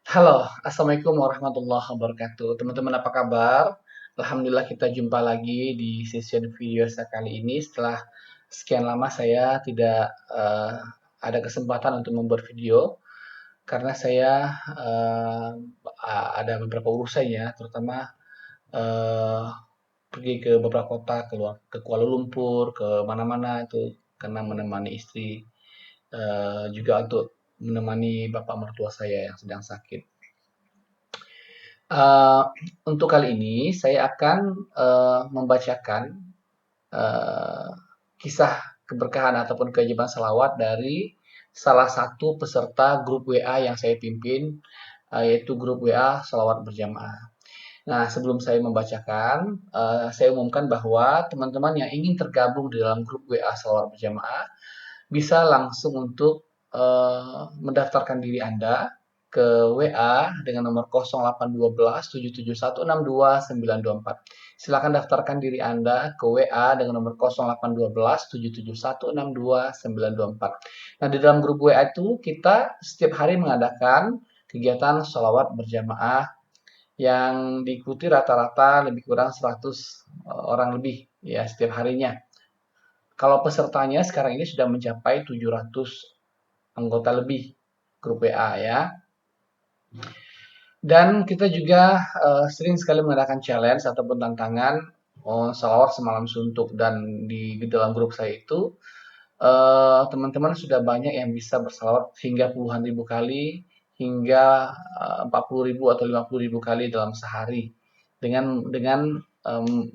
Halo, Assalamualaikum warahmatullahi wabarakatuh. Teman-teman apa kabar? Alhamdulillah kita jumpa lagi di sesi video saya kali ini setelah sekian lama saya tidak ada kesempatan untuk membuat video karena saya eh, ada beberapa urusan ya, terutama eh, pergi ke beberapa kota, keluar ke Kuala Lumpur, ke mana-mana itu karena menemani istri, juga untuk menemani bapak mertua saya yang sedang sakit. Eee, untuk kali ini saya akan, membacakan, eee, kisah keberkahan ataupun keajaiban selawat dari salah satu peserta grup WA yang saya pimpin, yaitu grup WA Shalawat Berjamaah. Nah, sebelum saya membacakan, saya umumkan bahwa teman-teman yang ingin tergabung di dalam grup WA Shalawat Berjamaah bisa langsung untuk mendaftarkan diri Anda ke WA dengan nomor 0812 771 62924. Silakan daftarkan diri Anda ke WA dengan nomor 0812 771 62924. Nah, di dalam grup WA itu kita setiap hari mengadakan kegiatan sholawat berjamaah yang diikuti rata-rata lebih kurang 100 orang lebih ya setiap harinya. Kalau pesertanya sekarang ini sudah mencapai 700 anggota lebih grup WA ya. Dan kita juga sering sekali mengadakan challenge ataupun tantangan salawat semalam suntuk dan di dalam grup saya itu teman-teman sudah banyak yang bisa bersalawat hingga puluhan ribu kali hingga 40.000 atau 50.000 kali dalam sehari dengan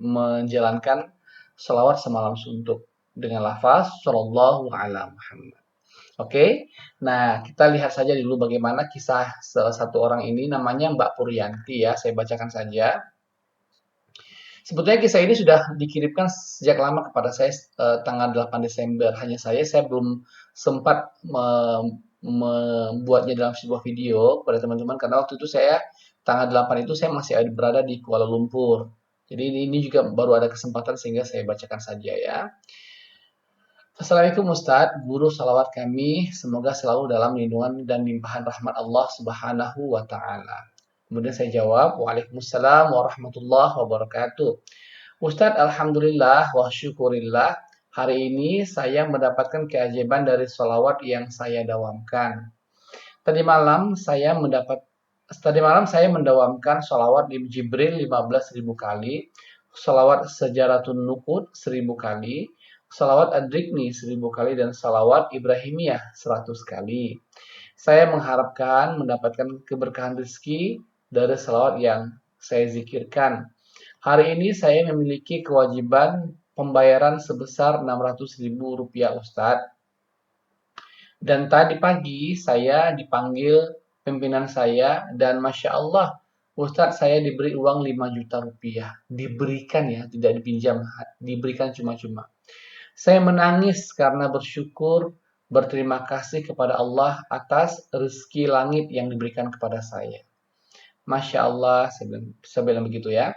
menjalankan salawat semalam suntuk dengan lafaz sallallahu ala Muhammad. Oke, nah kita lihat saja dulu bagaimana kisah salah satu orang ini namanya Mbak Puryanti ya, saya bacakan saja. Sebetulnya kisah ini sudah dikirimkan sejak lama kepada saya tanggal 8 Desember, hanya saya belum sempat membuatnya dalam sebuah video pada teman-teman karena waktu itu saya tanggal 8 itu saya masih berada di Kuala Lumpur. Jadi ini juga baru ada kesempatan sehingga saya bacakan saja ya. Assalamualaikum Ustadz, guru salawat kami, semoga selalu dalam lindungan dan limpahan rahmat Allah Subhanahu wa Ta'ala. Kemudian saya jawab, Waalaikumsalam warahmatullahi wabarakatuh. Ustadz, Alhamdulillah wa syukurillah, hari ini saya mendapatkan keajaiban dari salawat yang saya dawamkan. Tadi malam saya mendapat Tadi malam saya mendawamkan salawat di Jibril 15.000 kali, salawat Sejaratun Nuqud 1.000 kali, salawat Adrikni 1.000 kali, dan salawat Ibrahimiyah 100 kali. Saya mengharapkan mendapatkan keberkahan rezeki dari salawat yang saya zikirkan. Hari ini saya memiliki kewajiban pembayaran sebesar 600.000 rupiah Ustadz. Dan tadi pagi saya dipanggil pimpinan saya dan Masya Allah, Ustadz saya diberi uang 5 juta rupiah. Diberikan ya, tidak dipinjam, diberikan cuma-cuma. Saya menangis karena bersyukur, berterima kasih kepada Allah atas rezeki langit yang diberikan kepada saya. Masya Allah, saya bilang begitu ya.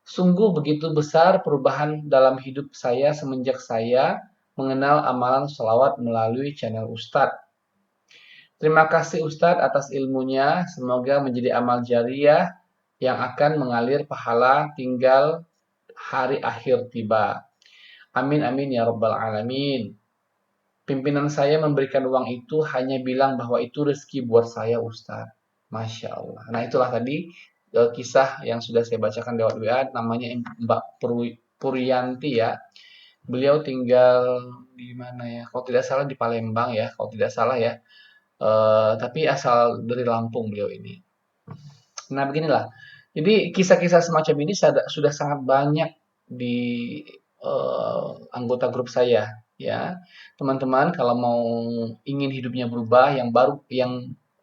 Sungguh begitu besar perubahan dalam hidup saya semenjak saya mengenal amalan sholawat melalui channel Ustadz. Terima kasih Ustadz atas ilmunya. Semoga menjadi amal jariah yang akan mengalir pahala tinggal hari akhir tiba. Amin amin ya rabbal alamin. Pimpinan saya memberikan uang itu hanya bilang bahwa itu rezeki buat saya Ustadz. Masya Allah. Nah itulah tadi kisah yang sudah saya bacakan lewat WA. Namanya Mbak Puryanti ya. Beliau tinggal di mana ya? Kalau tidak salah di Palembang ya. Kalau tidak salah ya. Tapi asal dari Lampung beliau ini. Nah, beginilah. Jadi kisah-kisah semacam ini sudah sangat banyak di anggota grup saya, ya. Teman-teman kalau mau ingin hidupnya berubah, yang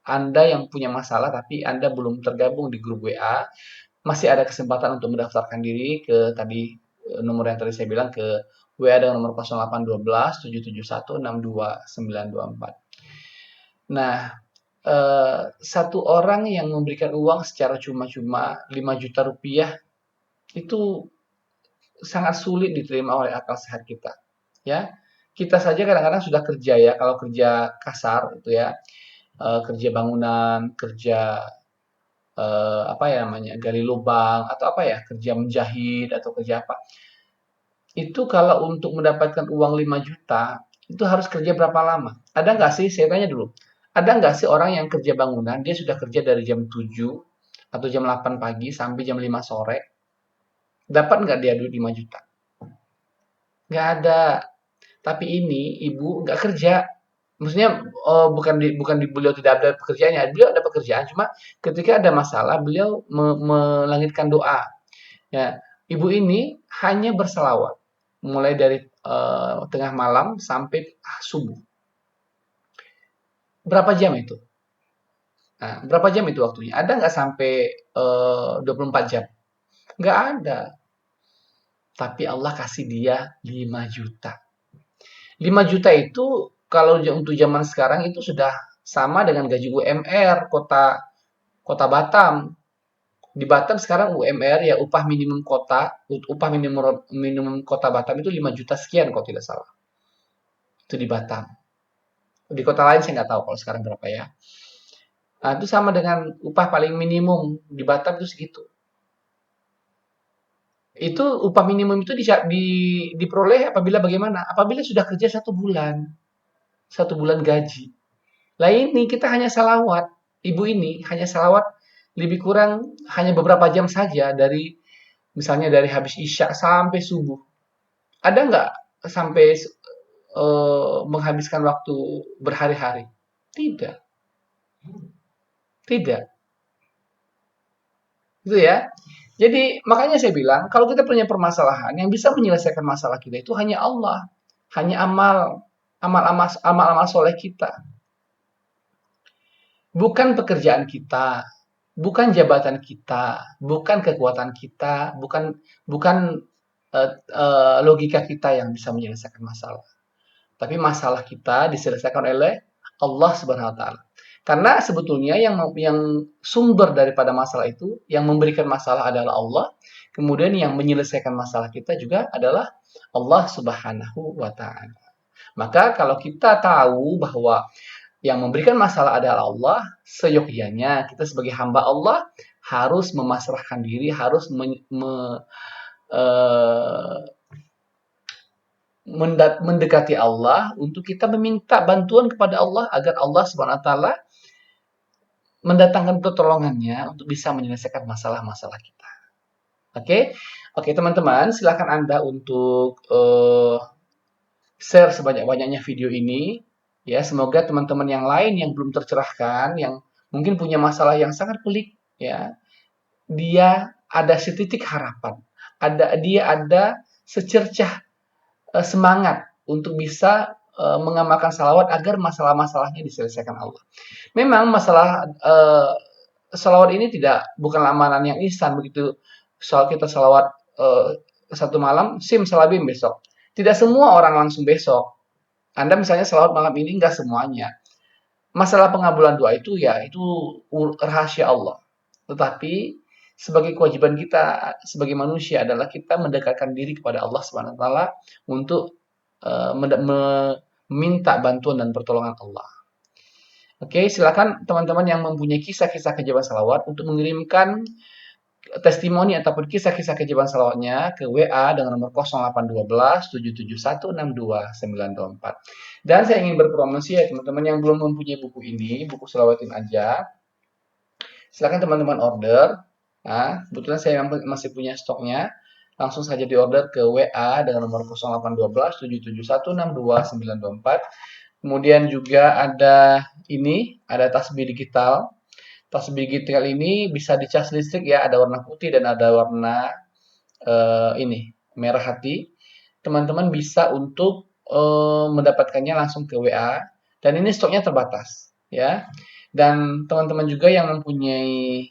Anda yang punya masalah tapi Anda belum tergabung di grup WA, masih ada kesempatan untuk mendaftarkan diri ke tadi nomor yang tadi saya bilang ke WA dengan nomor 0812 771 62924. Nah, satu orang yang memberikan uang secara cuma-cuma 5 juta rupiah itu sangat sulit diterima oleh akal sehat kita, ya. Kita saja kadang-kadang sudah kerja ya, kalau kerja kasar itu ya, kerja bangunan, kerja apa ya namanya, gali lubang atau apa ya, kerja menjahit atau kerja apa. Itu kalau untuk mendapatkan uang 5 juta, itu harus kerja berapa lama? Ada nggak sih, saya tanya dulu, ada nggak sih orang yang kerja bangunan, dia sudah kerja dari jam 7 atau jam 8 pagi sampai jam 5 sore, dapat nggak dia duit 5 juta? Nggak ada. Tapi ini ibu nggak kerja. Maksudnya bukan di beliau tidak ada pekerjaannya, beliau ada pekerjaan, cuma ketika ada masalah beliau melangitkan doa. Ya, ibu ini hanya berselawat mulai dari tengah malam sampai subuh. Berapa jam itu? Nah, berapa jam itu waktunya? Ada nggak sampai 24 jam? Nggak ada. Tapi Allah kasih dia 5 juta. 5 juta itu kalau untuk zaman sekarang itu sudah sama dengan gaji UMR kota kota Batam. Di Batam sekarang UMR ya upah minimum minimum kota Batam itu 5 juta sekian kalau tidak salah. Itu di Batam. Di kota lain saya nggak tahu kalau sekarang berapa ya. Nah, itu sama dengan upah paling minimum di Batam itu segitu. Itu upah minimum itu diperoleh apabila bagaimana? Apabila sudah kerja 1 bulan gaji. Lah ini kita hanya salawat. Ibu ini hanya salawat lebih kurang hanya beberapa jam saja dari misalnya dari habis isya sampai subuh. Ada nggak sampai menghabiskan waktu berhari-hari? Tidak, tidak. Gitu ya. Jadi makanya saya bilang kalau kita punya permasalahan yang bisa menyelesaikan masalah kita itu hanya Allah, hanya amal-amal soleh kita, bukan pekerjaan kita, bukan jabatan kita, bukan kekuatan kita, bukan bukan logika kita yang bisa menyelesaikan masalah. Tapi masalah kita diselesaikan oleh Allah Subhanahu wa taala. Karena sebetulnya yang sumber daripada masalah itu, yang memberikan masalah adalah Allah, kemudian yang menyelesaikan masalah kita juga adalah Allah Subhanahu wa taala. Maka kalau kita tahu bahwa yang memberikan masalah adalah Allah, seyogyanya kita sebagai hamba Allah harus memasrahkan diri, harus eh, mendekati Allah untuk kita meminta bantuan kepada Allah agar Allah Subhanahu wa taala mendatangkan pertolongannya untuk bisa menyelesaikan masalah-masalah kita. Oke? Oke, teman-teman, silakan Anda untuk share sebanyak-banyaknya video ini ya. Semoga teman-teman yang lain yang belum tercerahkan, yang mungkin punya masalah yang sangat pelik ya, dia ada setitik harapan. Dia ada secercah semangat untuk bisa mengamalkan salawat agar masalah-masalahnya diselesaikan Allah. Memang masalah salawat ini bukan amalan yang instan begitu. Soal kita salawat satu malam, salabim besok. Tidak semua orang langsung besok. Anda misalnya salawat malam ini enggak semuanya. Masalah pengabulan doa itu ya itu rahasia Allah. Tetapi sebagai kewajiban kita sebagai manusia adalah kita mendekatkan diri kepada Allah Subhanahu wa taala untuk meminta bantuan dan pertolongan Allah. Oke, silakan teman-teman yang mempunyai kisah-kisah keajaiban salawat untuk mengirimkan testimoni ataupun kisah-kisah keajaiban salawatnya ke WA dengan nomor 0812 771 62924. Dan saya ingin berpromosi ya teman-teman yang belum mempunyai buku ini, buku Selawatin Aja, silakan teman-teman order. Nah, kebetulan saya masih punya stoknya. Langsung saja diorder ke WA dengan nomor 0812 771 62924. Kemudian juga ada ada tasbih digital. Tasbih digital ini bisa dicas listrik ya, ada warna putih dan ada warna merah hati. Teman-teman bisa untuk mendapatkannya langsung ke WA dan ini stoknya terbatas ya. Dan teman-teman juga yang mempunyai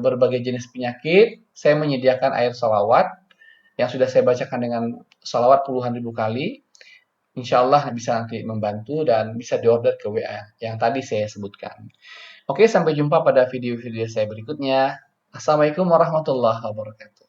berbagai jenis penyakit, saya menyediakan air salawat yang sudah saya bacakan dengan salawat puluhan ribu kali. Insya Allah bisa nanti membantu dan bisa diorder ke WA yang tadi saya sebutkan. Oke, sampai jumpa pada video-video saya berikutnya. Assalamualaikum warahmatullahi wabarakatuh.